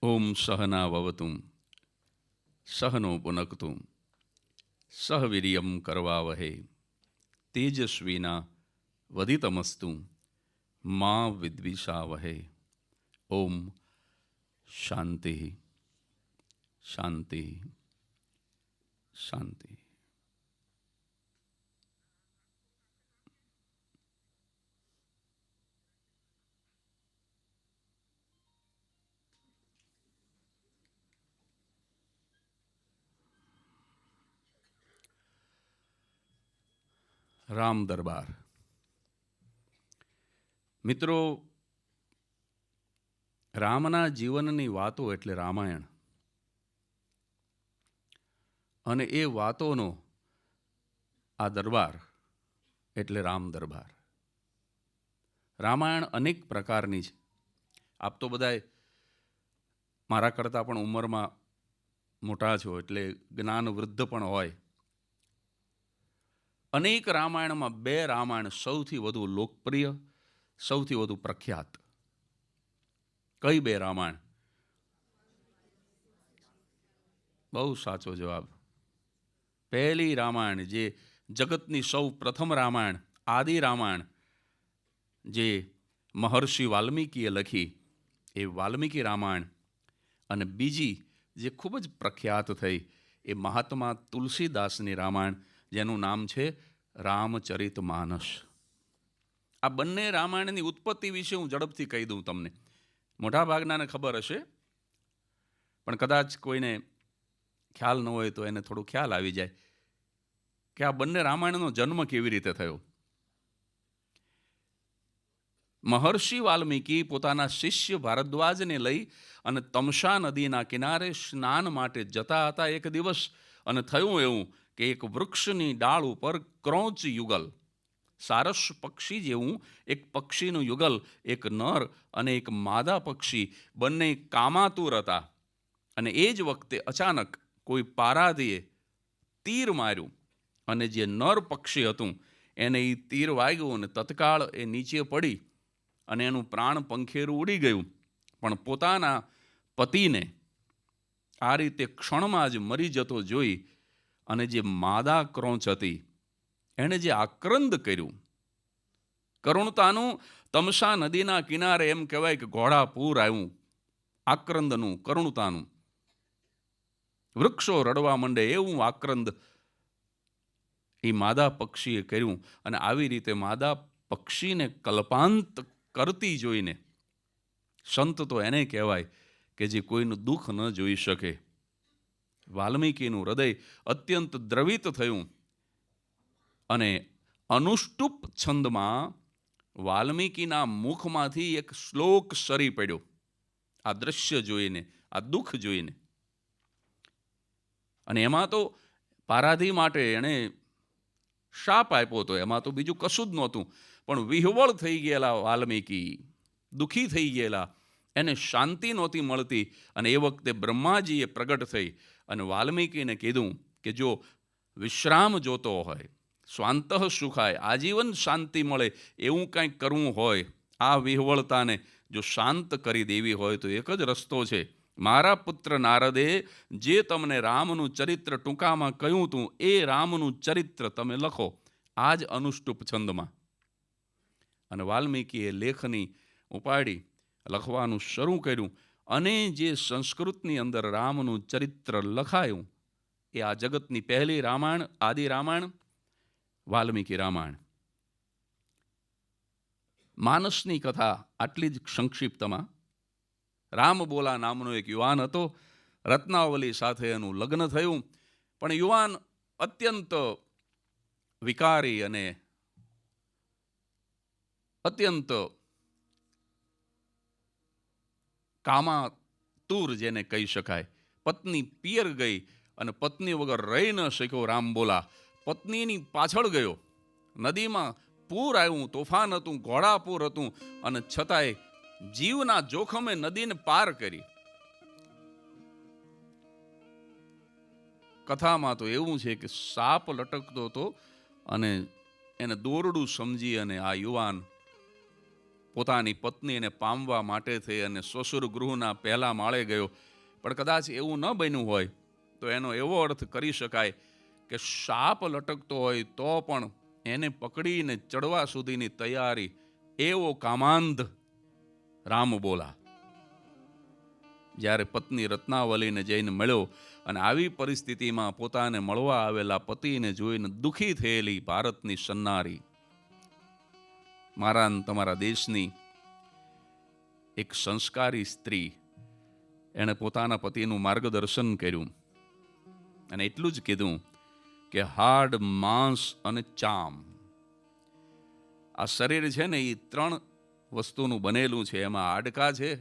ઓમ સહના વવતું સહનો પુનક્તુ સહવીર્યમ કરવાવહે તેજસ્વીના વધિતમસ્તુ મા વિદ્વિષાવહે. ઓમ શાંતિ શાંતિ શાંતિ. રામ દરબાર. મિત્રો, રામના જીવનની વાતો એટલે રામાયણ, અને એ વાતોનો આ દરબાર એટલે રામ દરબાર. રામાયણ અનેક પ્રકારની છે. આપ તો બધાય મારા કરતાં પણ ઉંમરમાં મોટા છો, એટલે જ્ઞાન વૃદ્ધ પણ હોય. અનેક રામાયણમાં બે રામાયણ સૌથી વધુ લોકપ્રિય, સૌથી વધુ પ્રખ્યાત. કઈ બે રામાયણ? બહુ સાચો જવાબ. પહેલી રામાયણ, જે જગતની સૌ પ્રથમ રામાયણ, આદિ રામાયણ, જે મહર્ષિ વાલ્મીકીએ લખી, એ વાલ્મીકી રામાયણ. અને બીજી જે ખૂબ જ પ્રખ્યાત થઈ, એ મહાત્મા તુલસીદાસની રામાયણ, જેનું નામ છે રામચરિત માનસ. આ બંને રામાયણની ઉત્પત્તિ વિશે હું ઝડપથી કહી દઉં તમને. મોટાભાગનાને ખબર હશે, પણ કદાચ કોઈને ખ્યાલ ન હોય તો એને થોડું ખ્યાલ આવી જાય કે આ બંને રામાયણનો જન્મ કેવી રીતે થયો. મહર્ષિ વાલ્મીકી પોતાના શિષ્ય ભારદ્વાજને લઈ અને તમસા નદીના કિનારે સ્નાન માટે જતા હતા એક દિવસ, અને થયું એવું કે એક વૃક્ષની ડાળ ઉપર ક્રોંચ યુગલ, સારસ પક્ષી જેવું એક પક્ષીનું યુગલ, એક નર અને એક માદા પક્ષી, બંને કામાતુર હતા. અને એ જ વખતે અચાનક કોઈ પારાધીએ તીર માર્યું, અને જે નર પક્ષી હતું એને એ તીર વાગ્યું, અને તત્કાળ એ નીચે પડી અને એનું પ્રાણ પંખેરું ઉડી ગયું. પણ પોતાના પતિને આ રીતે ક્ષણમાં જ મરી જતો જોઈ અને જે માદા ક્રોંચ હતી એણે જે આક્રંદ કર્યું, કરુણતાનું, તમસા નદીના કિનારે એમ કહેવાય કે ઘોડાપૂર આવ્યું આક્રંદનું, કરુણતાનું. વૃક્ષો રડવા માંડે એવું આક્રંદ એ માદા પક્ષીએ કર્યું. અને આવી રીતે માદા પક્ષીને કલ્પાંત કરતી જોઈને સંત તો એને કહેવાય કે જે કોઈનું દુઃખ ન જોઈ શકે. વાલ્મીકીનું હૃદય અત્યંત દ્રવિત થયું, અને અનુષ્ટુપ છંદમાં વાલ્મીકીના મુખમાંથી એક શ્લોક સરી પડ્યો આ દ્રશ્ય જોઈને, આ દુઃખ જોઈને. અને એમાં તો પારાધી માટે એણે શાપ આપ્યો હતો, એમાં તો બીજું કશું જ નહોતું. પણ વિહવળ થઈ ગયેલા વાલ્મીકી, દુઃખી થઈ ગયેલા, એને શાંતિ નહોતી મળતી. અને એ વખતે બ્રહ્માજીએ પ્રગટ થઈ અને વાલ્મીકીને કીધું કે જો વિશ્રામ જોતો હોય, સ્વાંતઃ સુખાય, આજીવન શાંતિ મળે એવું કંઈક કરવું હોય, આ વિહવળતાને જો શાંત કરી દેવી હોય તો એક જ રસ્તો છે. મારા પુત્ર નારદે જે તમને રામનું ચરિત્ર ટૂંકામાં કહ્યું હતું, એ રામનું ચરિત્ર તમે લખો આ જ અનુષ્ટુપ છંદમાં. અને વાલ્મીકીએ લેખની ઉપાડી લખવાનું શરૂ કર્યું, અને જે સંસ્કૃતની અંદર રામનું ચરિત્ર લખાયું એ આ જગતની પહેલી રામાયણ, આદિ રામાયણ, વાલ્મીકી રામાયણ. માનસની કથા આટલી જ સંક્ષિપ્તમાં. રામ બોલા નામનો એક યુવાન હતો, રત્નાવલી સાથે એનું લગ્ન થયું. પણ યુવાન અત્યંત વિકારી અને અત્યંત કામાતુર જેને કહી શકાય. પત્ની પિયર ગઈ અને પત્ની વગર રહી ન શક્યો રામ બોલા. પત્નીની પાછળ ગયો, નદીમાં પૂર આવ્યું, તોફાન હતું, ઘોડાપૂર હતું, અને છતાંય જીવના જોખમે નદીને પાર કરી. કથામાં તો એવું છે કે સાપ લટકતો હતો અને એને દોરડું સમજી અને આ યુવાન પોતાની પત્નીને પામવા માટે થઈ અને સસુર ગૃહના પહેલા માળે ગયો. પણ કદાચ એવું ન બન્યું હોય તો એનો એવો અર્થ કરી શકાય કે સાપ લટકતો હોય તો પણ એને પકડીને ચડવા સુધીની તૈયારી એવો કામાંધ રામ બોલા. જ્યારે પત્ની રત્નાવલીને જઈને મળ્યો અને આવી પરિસ્થિતિમાં પોતાને મળવા આવેલા પતિને જોઈને દુઃખી થયેલી ભારતની સન્નારી, મારા તમારા દેશની એક સંસ્કારી સ્ત્રી, એણે પોતાના પતિનું માર્ગદર્શન કર્યું અને એટલું જ કીધું કે હાડ, માંસ અને ચામ, આ શરીર છે ને એ 3 વસ્તુનું બનેલું છે. એમાં હાડકા છે,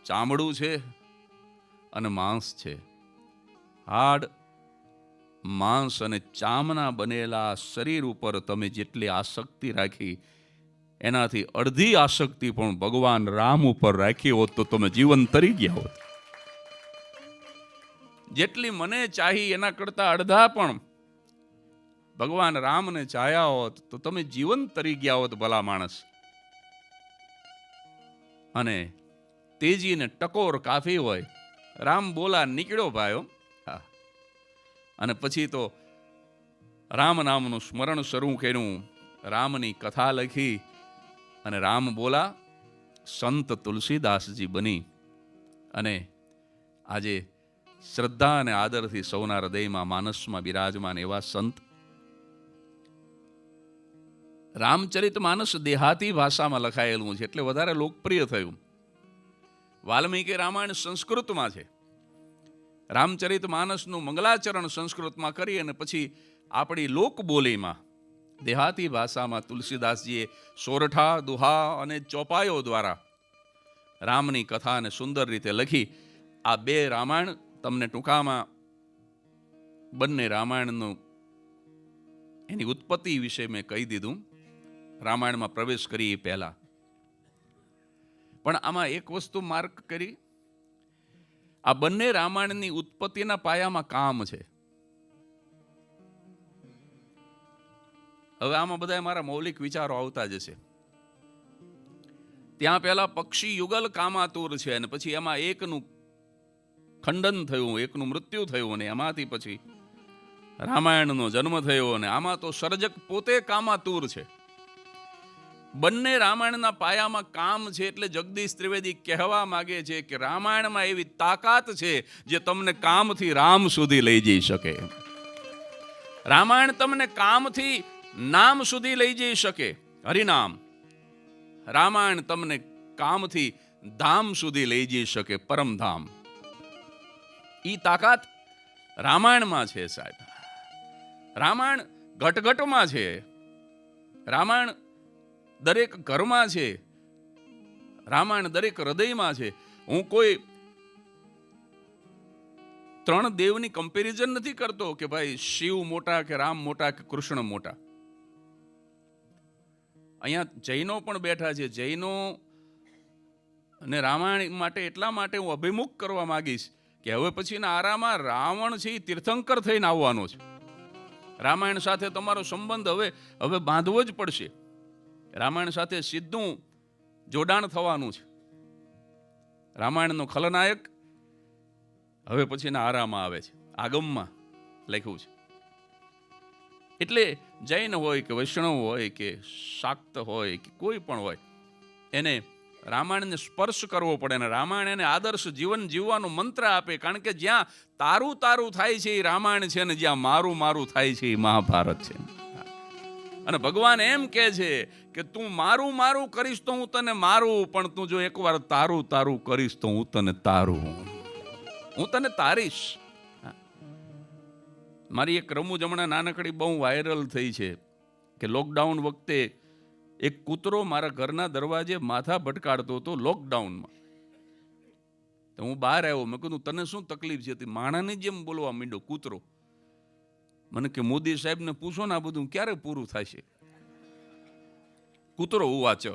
ચામડું છે અને માંસ છે. હાડ, માંસ અને ચામના બનેલા શરીર ઉપર તમે જેટલી આસક્તિ રાખી એનાથી અડધી આસક્તિ પણ ભગવાન રામ ઉપર રાખી હોત તો તમે જીવન તરી ગયા હોત. જેટલી મને ચાહી એના કરતા અડધા પણ ભગવાન રામને ચાહ્યા હોત તો તમે જીવન તરી ગયા હોત ભલા માણસ. અને તેજીને ટકોર કાફી હોય. રામ બોલા નીકળ્યો ભાઈઓ. અને પછી તો રામ નામનું સ્મરણ શરૂ કર્યું, રામની કથા લખી અને રામ બોલા સંત તુલસીદાસજી બની. અને આજે શ્રદ્ધા અને આદરથી સૌના હૃદયમાં, માનસમાં બિરાજમાન એવા સંત. રામચરિત માનસ દેહાતી ભાષામાં લખાયેલું છે એટલે વધારે લોકપ્રિય થયું. વાલ્મીકી રામાયણ સંસ્કૃતમાં છે. રામચરિત માનસનું મંગલાચરણ સંસ્કૃતમાં કરી અને પછી આપણી લોકબોલીમાં દેહાતી ભાષામાં તુલસીદાસજીએ સોરઠા, દુહા અને ચોપાઈઓ દ્વારા રામની કથાને સુંદર રીતે લખી. આ 2 રામાયણ તમને ટૂંકામાં બંને રામાયણનું એની ઉત્પત્તિ વિશે મેં કહી દીધું રામાયણમાં પ્રવેશ કરી એ પહેલા. પણ આમાં એક વસ્તુ માર્ક કરી, આ બંને રામાયણની ઉત્પત્તિના પાયામાં કામ છે. હવે આમાં બધા મારા મૌલિક વિચારો આવતા જશે. ત્યાં પહેલા પક્ષી યુગલ કામાતુર છે અને પછી એમાં એકનું ખંડન થયું, એકનું મૃત્યુ થયું અને એમાંથી પછી રામાયણનો જન્મ થયો. અને આમાં તો સર્જક પોતે કામાતુર છે. બંને રામાયણના પાયામાં કામ છે એટલે જગદીશ ત્રિવેદી કહેવા માંગે છે કે રામાયણમાં એવી તાકાત છે જે તમને કામથી રામ સુધી લઈ જઈ શકે. રામાયણ તમને કામથી નામ સુધી લઈ જઈ શકે, હરિનામ. રામાયણ તમને કામથી ધામ સુધી લઈ જઈ શકે, પરમધામ. ઈ તાકાત રામાયણમાં છે સાહેબ. રામાયણ ઘટઘટમાં છે. રામાયણ દરેક ઘરમાં છે. રામાયણ દરેક હૃદયમાં છે. હું કોઈ 3 દેવની કમ્પેરિઝન નથી કરતો કે ભાઈ શિવ મોટા કે રામ મોટા કે કૃષ્ણ મોટા. અહીંયા જૈનો પણ બેઠા છે. જૈનો અને રામાયણ માટે એટલા માટે હું અભિમુખ કરવા માંગીશ કે હવે પછીના આરામાં રાવણ છે એ તીર્થંકર થઈને આવવાનો છે. રામાયણ સાથે તમારો સંબંધ હવે બાંધવો જ પડશે. રામાયણ સાથે સીધું જોડાણ થવાનું છે. રામાયણનો ખલનાયક હવે પછીના આરામાં આવે છે, આગમમાં લખ્યું છે. એટલે જૈન હોય કે વૈષ્ણવ હોય કે શાક્ત હોય કે કોઈ પણ હોય, એને રામાયણને સ્પર્શ કરવો પડે અને રામાયણ એને આદર્શ જીવન જીવવાનો મંત્ર આપે. કારણ કે જ્યાં તારું તારું થાય છે એ રામાયણ છે ને જ્યાં મારું મારું થાય છે એ મહાભારત છે. અને ભગવાન એમ કહે છે કે તું મારું મારું કરીશ તો હું તને મારું, પણ તું જો એકવાર તારું તારું કરીશ તો હું તને તારું, હું તને તારીશ. મારી એક રમૂજ હમણાં નાનકડી બહુ વાયરલ થઈ છે કે લોકડાઉન વખતે એક કૂતરો મારા ઘરના દરવાજે માથા ભટકાડતો હતો લોકડાઉનમાં. તો હું બહાર આવ્યો, મેં કીધું તને શું તકલીફ છે? માણાની જેમ બોલવા માંડ્યો કૂતરો. મને કે મોદી સાહેબને પૂછો ને આ બધું ક્યારે પૂરું થશે? કૂતરો વાંચ.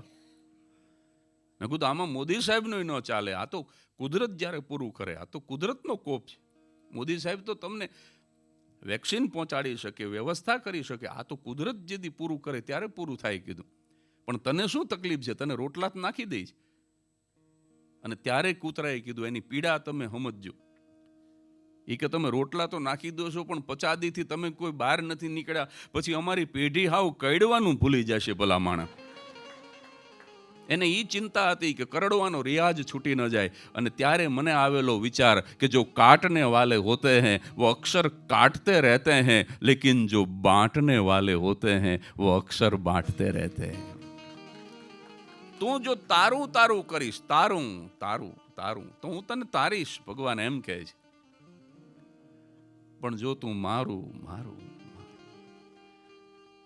મેં કીધું આમાં મોદી સાહેબનું ન ચાલે, આ તો કુદરત જ્યારે પૂરું કરે, આ તો કુદરતનો કોપ છે. મોદી સાહેબ તો તમને વેક્સિન પહોંચાડી શકે, વ્યવસ્થા કરી શકે, આ તો કુદરત જેથી પૂરું કરે ત્યારે પૂરું થાય. કીધું પણ તને શું તકલીફ છે, તને રોટલા જ નાખી દઈશ. અને ત્યારે કૂતરાએ કીધું, એની પીડા તમે સમજજો. એ કે તમે રોટલા તો નાખી દો છો, પણ 50 દીથી તમે કોઈ બહાર નથી નીકળ્યા, પછી અમારી પેઢી હાવ કડવાનું ભૂલી જશે ભલા માણસ. એને એ ચિંતા હતી કે કરડવાનો રિયાજ છૂટી ન જાય. અને ત્યારે મને આવેલો વિચાર કે જો કાટને વાલે હોતે हैं वो अक्सर काटते रहते हैं, लेकिन जो बांटने वाले होते हैं वो अक्सर बांटते रहते हैं. તું જો તારું તારું કરીશ, તારું તારું તારું, તો હું તને તારીશ, ભગવાન એમ કહે છે. પણ જો તું મારું મારું.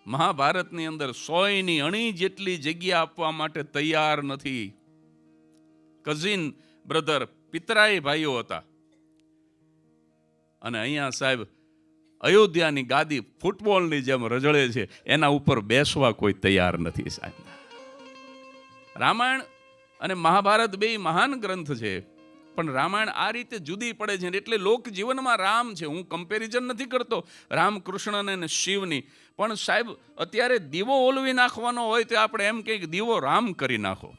મહાભારતની અંદર 100ની અણી જેટલી જગ્યા આપવા માટે તૈયાર નથી. કઝિન બ્રધર, પિતરાય ભાઈઓ હતા. અને અહીંયા સાહેબ અયોધ્યાની ગાદી ફૂટબોલની જેમ રજળે છે, એના ઉપર બેસવા કોઈ તૈયાર નથી સાહેબ. રામાયણ અને મહાભારત બે મહાન ગ્રંથ છે, પણ રામાયણ આ રીતે જુદી પડે છે. એટલે લોક જીવનમાં રામ છે. હું કમ્પેરિઝન નથી કરતો રામકૃષ્ણને અને શિવની, પણ સાહેબ અત્યારે દીવો ઓલવી નાખવાનો હોય તો આપણે એમ કહીએ કે દીવો રામ કરી નાખો.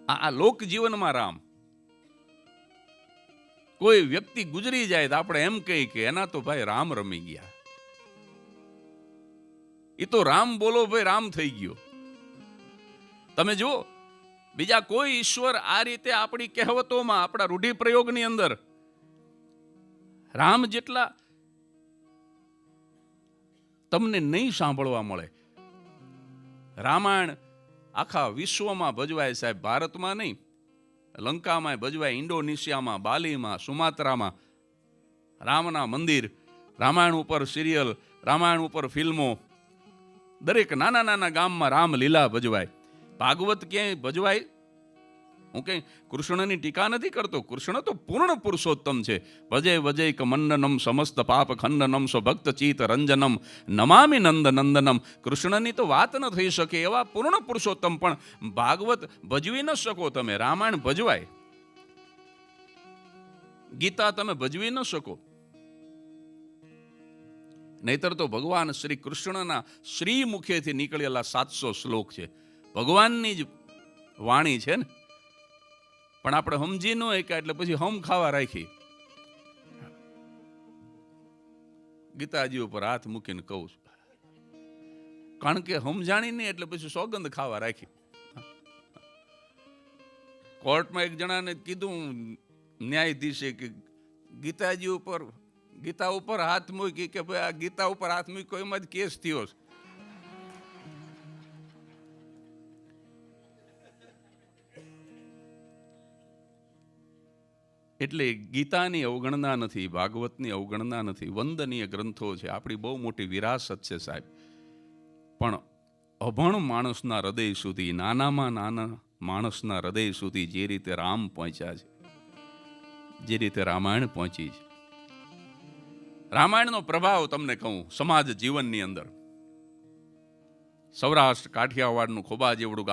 આ લોક જીવનમાં રામ. કોઈ વ્યક્તિ ગુજરી જાય તો આપણે એમ કહીએ કે એના તો ભાઈ રામ રમી ગયા. એ તો રામ બોલો ભાઈ રામ થઈ ગયો. તમે જુઓ, બીજા કોઈ ઈશ્વર આ રીતે આપણી કહેવતોમાં, આપણા રૂઢિપ્રયોગની અંદર રામ જેટલા તમને નહીં સાંભળવા મળે. રામાયણ આખા વિશ્વમાં ભજવાય સાહેબ, ભારતમાં નહીં, લંકામાં ભજવાય, ઇન્ડોનેશિયામાં, બાલીમાં, સુમાત્રામાં. રામના મંદિર, રામાયણ ઉપર સિરિયલ, રામાયણ ઉપર ફિલ્મો, દરેક નાના નાના ગામમાં રામલીલા ભજવાય. ભાગવત ક્યાંય ભજવાય. હું કઈ કૃષ્ણની ટીકા નથી કરતો, કૃષ્ણ તો પૂર્ણ પુરુષોત્તમ છે. ભજે વજૈક મંડનમ સમસ્ત પાપ ખંડનમ સ્વભક્ત ચિત રંજનમ નમામિ નંદ નંદનમ. કૃષ્ણની તો વાત ન થઈ શકે એવા પૂર્ણ પુરુષોત્તમ, પણ ભાગવત ભજવી ન શકો તમે. રામાયણ ભજવાય, ગીતા તમે ભજવી ન શકો. નહીતર તો ભગવાન શ્રી કૃષ્ણના શ્રી મુખેથી નીકળેલા 700 શ્લોક છે, ભગવાનની જ વાણી છે ને. પણ આપણે સમજી ન હોય એટલે પછી હમ ખાવા રાખી. ગીતાજી ઉપર હાથ મૂકીને કહું છું, કારણ કે સમજાણી નહીં એટલે પછી સોગંદ ખાવા રાખી. કોર્ટમાં એક જણાને કીધું ન્યાયાધીશે કે ગીતા ઉપર હાથ મૂકી, કે ભાઈ આ ગીતા ઉપર હાથ મૂક્યો એમાં જ કેસ થયો છે. એટલે ગીતાની અવગણના નથી, ભાગવતની અવગણના નથી, વંદનીય ગ્રંથો છે, આપણી બહુ મોટી વિરાસત છે સાહેબ. પણ અભણ માણસના હૃદય સુધી, નાનામાં નાના માણસના હૃદય સુધી જે રીતે રામ પહોંચ્યા છે, જે રીતે રામાયણ પહોંચી છે. રામાયણનો પ્રભાવ તમને કહું, સમાજ જીવનની અંદર સૌરાષ્ટ્ર કાઠિયાવાડનું ખોબા જેવડું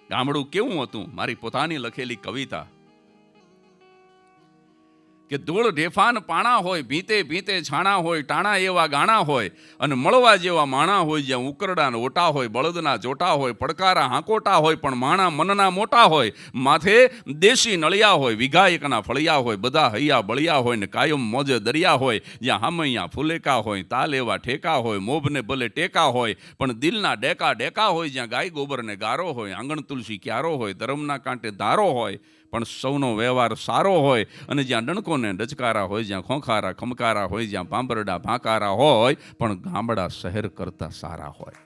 ગામડું કેવું હતું. મારી પોતાની લખેલી કવિતા કે ધૂળ ઢેફાન પાણા હોય, ભીતે ભીતે છાણા હોય, ટાણા એવા ગાણા હોય, અને મળવા જેવા માણા હોય, જ્યાં ઉકરડા ઓટા હોય, બળદના જોટા હોય, પડકારા હાંકોટા હોય, પણ માણા મનના મોટા હોય, માથે દેશી નળિયા હોય, વિઘાયકના ફળિયા હોય, બધા હૈયા બળિયા હોય, ને કાયમ મોજે દરિયા હોય, જ્યાં હામૈયા ફુલેકા હોય, તાલ એવા ઠેકા હોય, મોભને ભલે ટેકા હોય, પણ દિલના ડેકા ડેકા હોય, જ્યાં ગાય ગોબરને ગારો હોય, આંગણ તુલસી ક્યારો હોય, ધર્મના કાંટે ધારો હોય, પણ સૌનો વ્યવહાર સારો હોય, અને જ્યાં ડણકોને ડચકારા હોય, જ્યાં ખોખારા ખમકારા હોય, જ્યાં પાંબરડા ભાંકારા હોય, પણ ગામડા શહેર કરતા સારા હોય.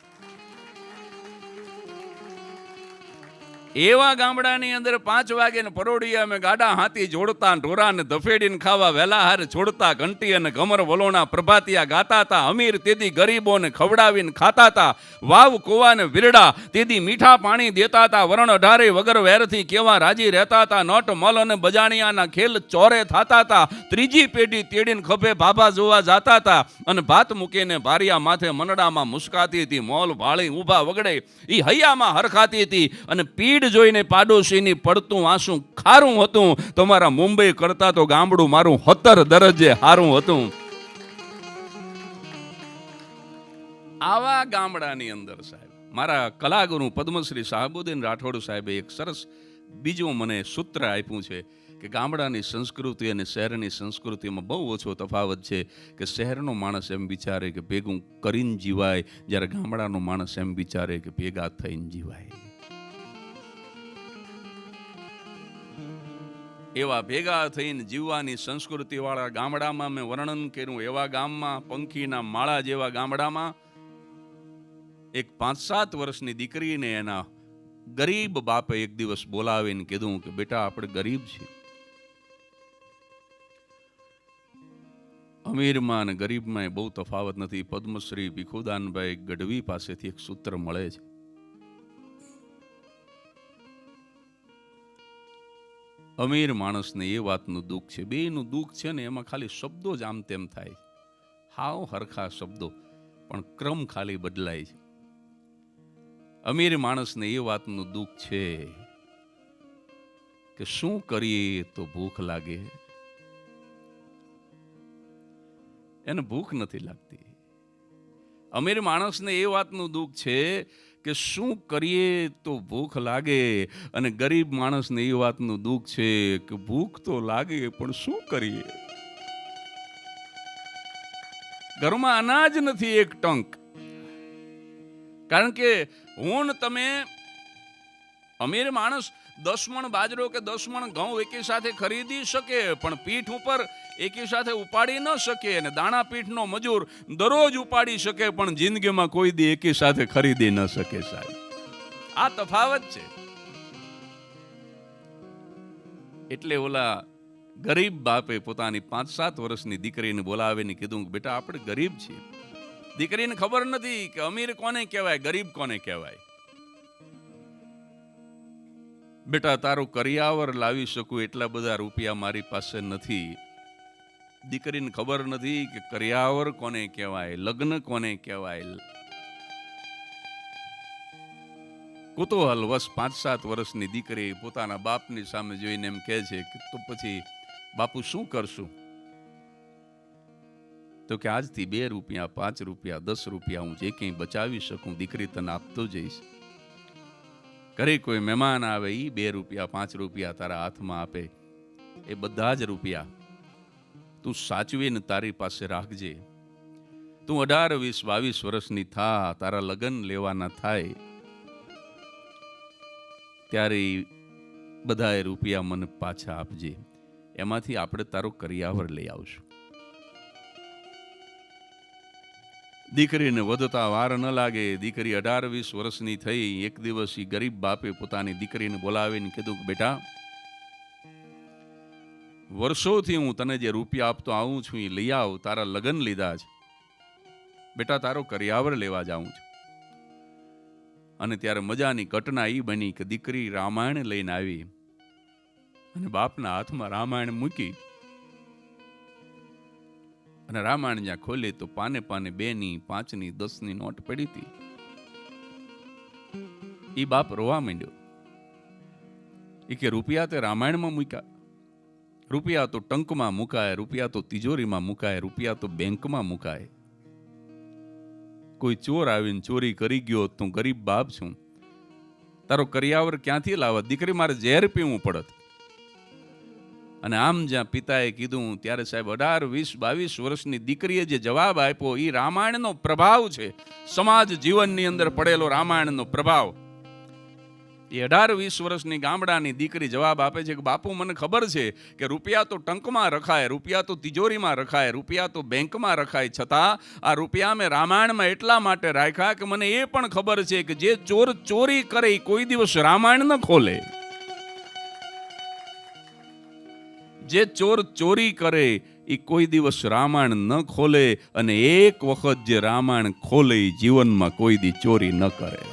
એવા ગામડાની અંદર 5 વાગે ને પરોડિયા અમે ગાડા હાથી જોડતા, ઢોરાને ધફેડીને ખાવા વહેલા હાર છોડતા, ઘંટી અને ઘમર વલોણા પ્રભાતિયા ગાતા હતા, અમીર તેદી ગરીબોને ખવડાવીને ખાતા હતા, વાવ કુવાને વિરડા તેદી મીઠા પાણી દેતા હતા, વરણ અઢારે વગર વેરથી કેવા રાજી રહેતા હતા, નટ મલ અને બજાણિયાના ખેલ ચોરે થાતા હતા, ત્રીજી પેઢી તેડીને ખભે ભાભા જોવા જાતા હતા, અને ભાત મૂકીને ભારિયા માથે મનડામાં મુસ્કાતી હતી, મોલ ભાળી ઊભા વગડે ઈ હૈયામાં હરખાતી હતી, અને પીડ જોઈને પાડોશીની પડતું આંસુ ખારું હતું. તમારા મુંબઈ કરતા તો ગામડું મારું 17 દરજ્જે હારું હતું. આવા ગામડાની અંદર સાહેબ મારા કલાગુરુ પદ્મશ્રી શાહબુદ્દીન રાઠોડ સાહેબે એક સરસ બીજું મને સૂત્ર આપ્યું છે કે ગામડાની સંસ્કૃતિ અને શહેરની સંસ્કૃતિમાં બહુ ઓછો તફાવત છે. કે શહેરનો માણસ એમ વિચારે કે ભેગું કરીને જીવાય, જ્યારે ગામડાનો માણસ એમ વિચારે કે ભેગા થઈને જીવાય. એવા ભેગા થઈને જીવવાની સંસ્કૃતિવાળા ગામડામાં મેં વર્ણન કર્યું. એવા ગામમાં પંખીના માળા જેવા ગામડામાં એક 5-7 વર્ષની દીકરીને એના ગરીબ બાપે એક દિવસ બોલાવીને કીધું કે બેટા આપણે ગરીબ છીએ. અમીરમાં અને ગરીબમાં બહુ તફાવત નથી. પદ્મશ્રી ભીખુદાનભાઈ ગઢવી પાસેથી એક સૂત્ર મળે છે. અમીર માણસને એ વાતનું દુઃખ છે, બેયનું દુઃખ છે ને એમાં ખાલી શબ્દો જ આમ તેમ થાય, હાવ હરખા શબ્દો, પણ ક્રમ ખાલી બદલાય છે. અમીર માણસને એ વાતનું દુઃખ છે કે શું કરીએ તો ભૂખ લાગે, એને ભૂખ નથી લાગતી. અમીર માણસને એ વાતનું દુઃખ છે કે શું કરીએ તો ભૂખ લાગે, અને ગરીબ માણસને એ વાતનું દુઃખ છે કે ભૂખ તો લાગે પણ શું કરીએ. ઘરમાં અનાજ નથી એક ટંક. કારણ કે હું તમે અમીર માણસ 10 મણ બાજરો કે 10 મણ ઘઉં એકી સાથે ખરીદી શકે, પણ પીઠ ઉપર એકી સાથે ઉપાડી ન શકે. અને દાણા પીઠનો મજૂર દરરોજ ઉપાડી શકે, પણ જિંદગીમાં કોઈ દી એકી સાથે ખરીદી ન શકે. સાહેબ, આ તફાવત છે. એટલે ઓલા ગરીબ બાપે પોતાની 5-7 વર્ષની દીકરીને બોલાવીને કીધું કે બેટા આપણે ગરીબ છીએ. દીકરીને ખબર નથી કે અમીર કોને કહેવાય, ગરીબ કોને કહેવાય. બેટા તારું કરિયાવર લાવી શકું એટલા બધા રૂપિયા મારી પાસે નથી. દીકરીને ખબર નથી કે કરિયાવર કોને કહેવાય, લગ્ન કોને કહેવાય. કુતૂહલ વશ 5-7 વર્ષની દીકરી પોતાના બાપની સામે જોઈને એમ કહે છે કે તો પછી બાપુ શું કરશું? તો કે આજથી 2 રૂપિયા, 5 રૂપિયા, 10 રૂપિયા હું જે કંઈ બચાવી શકું દીકરી તને આપતો જઈશ. ઘરે કોઈ મહેમાન આવે, એ 2 રૂપિયા 5 રૂપિયા તારા હાથમાં આપે, એ બધા જ રૂપિયા તું સાચવીને તારી પાસે રાખજે. તું 18, 20, 22 વર્ષની થા, તારા લગ્ન લેવાના થાય, ત્યારે બધા રૂપિયા મને પાછા આપજે. એમાંથી આપણે તારો કરિયાવર લઈ આવશું. દીકરીને વધતા વાર ન લાગે. દીકરી 18, 20 વર્ષની થઈ. એક દિવસ ઈ ગરીબ બાપે પોતાની દીકરીને બોલાવીને કીધું કે બેટા વર્ષોથી હું તને જે રૂપિયા આપતો આવું છું એ લઈ આવ, તારા લગ્ન લીધા છે, બેટા તારો કરિયાવર લેવા જાઉં છું. અને ત્યારે મજાની ઘટના એ બની કે દીકરી રામાયણ લઈને આવી અને બાપના હાથમાં રામાયણ મૂકી, અને રામાયણ જ્યાં ખોલી તો પાને 2ની, 5ની, 10ની નોટ પડી હતી. એ બાપ રોવા માંડ્યો. એ કે રૂપિયા તે રામાયણમાં મૂક્યા, રૂપિયા તો ટંકમાં મુકાય, રૂપિયા તો તિજોરીમાં મુકાય, રૂપિયા તો બેંકમાં મુકાય. કોઈ ચોર આવીને ચોરી કરી ગયો તો ગરીબ બાપ છું, તારો કરિયાવર ક્યાંથી લાવત? દીકરી મારે ઝેર પીવું પડત. અને આમ જ્યાં પિતાએ કીધું ત્યારે સાહેબ 18, 20, 22 વર્ષની દીકરીએ જે જવાબ આપ્યો એ રામાયણનો પ્રભાવ છે. સમાજ જીવનની અંદર પડેલો રામાયણનો પ્રભાવ. એ 18, 20 વર્ષની ગામડાની દીકરી જવાબ આપે છે કે બાપુ મને ખબર છે કે રૂપિયા તો ટંકમાં રખાય, રૂપિયા તો તિજોરીમાં રખાય, રૂપિયા તો બેંકમાં રખાય, છતાં આ રૂપિયા મેં રામાયણમાં એટલા માટે રાખ્યા કે મને એ પણ ખબર છે કે જે ચોર ચોરી કરે એ કોઈ દિવસ રામાયણ ન ખોલે. જે ચોર ચોરી કરે એ કોઈ દિવસ રામાયણ ન ખોલે, અને એક વખત જે રામાયણ ખોલે જીવનમાં કોઈ દી ચોરી ન કરે.